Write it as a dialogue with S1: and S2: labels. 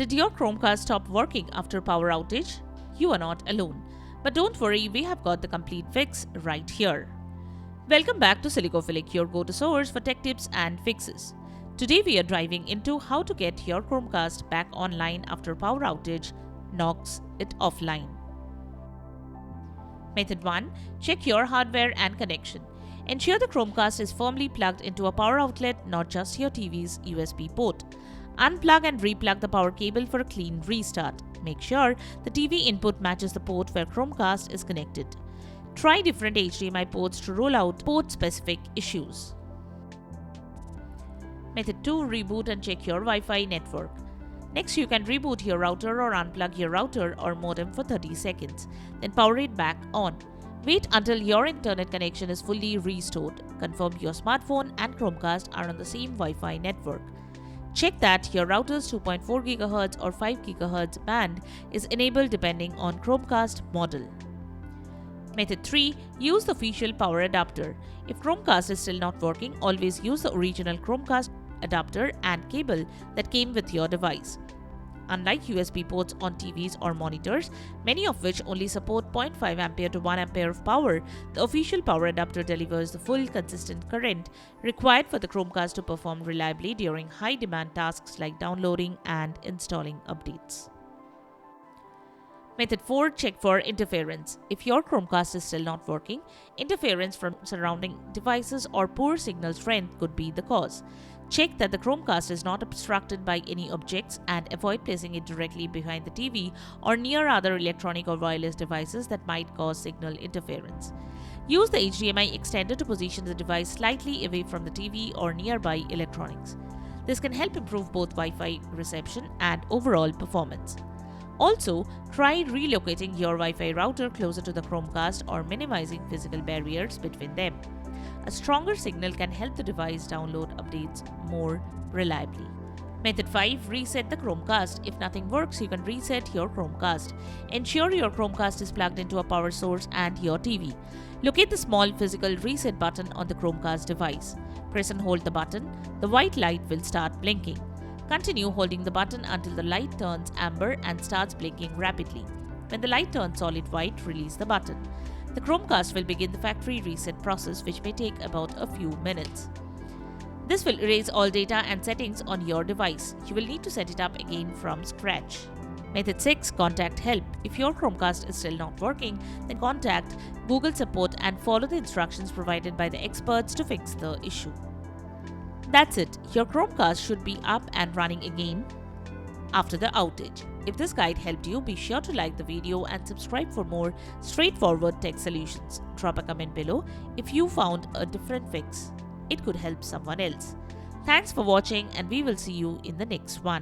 S1: Did your Chromecast stop working after power outage? You are not alone. But don't worry, we have got the complete fix right here. Welcome back to Silicophilic, your go-to source for tech tips and fixes. Today we are diving into how to get your Chromecast back online after power outage knocks it offline. Method 1. Check your hardware and connection. Ensure the Chromecast is firmly plugged into a power outlet, not just your TV's USB port. Unplug and replug the power cable for a clean restart. Make sure the TV input matches the port where Chromecast is connected. Try different HDMI ports to rule out port-specific issues. Method 2. Reboot and check your Wi-Fi network. Next, you can reboot your router or unplug your router or modem for 30 seconds. Then power it back on. Wait until your internet connection is fully restored. Confirm your smartphone and Chromecast are on the same Wi-Fi network. Check that your router's 2.4 GHz or 5 GHz band is enabled depending on Chromecast model. Method 3. Use the official power adapter. If Chromecast is still not working, always use the original Chromecast adapter and cable that came with your device. Unlike USB ports on TVs or monitors, many of which only support 0.5 ampere to 1 ampere of power, the official power adapter delivers the full consistent current required for the Chromecast to perform reliably during high-demand tasks like downloading and installing updates. Method 4. Check for interference. If your Chromecast is still not working, interference from surrounding devices or poor signal strength could be the cause. Check that the Chromecast is not obstructed by any objects and avoid placing it directly behind the TV or near other electronic or wireless devices that might cause signal interference. Use the HDMI extender to position the device slightly away from the TV or nearby electronics. This can help improve both Wi-Fi reception and overall performance. Also, try relocating your Wi-Fi router closer to the Chromecast or minimizing physical barriers between them. A stronger signal can help the device download updates more reliably. Method 5. Reset the Chromecast. If nothing works, you can reset your Chromecast. Ensure your Chromecast is plugged into a power source and your TV. Locate the small physical reset button on the Chromecast device. Press and hold the button. The white light will start blinking. Continue holding the button until the light turns amber and starts blinking rapidly. When the light turns solid white, release the button. The Chromecast will begin the factory reset process, which may take about a few minutes. This will erase all data and settings on your device. You will need to set it up again from scratch. Method 6. Contact help. If your Chromecast is still not working, then contact Google support and follow the instructions provided by the experts to fix the issue. That's it. Your Chromecast should be up and running again after the outage. If this guide helped you, be sure to like the video and subscribe for more straightforward tech solutions. Drop a comment below if you found a different fix. It could help someone else. Thanks for watching, and we will see you in the next one.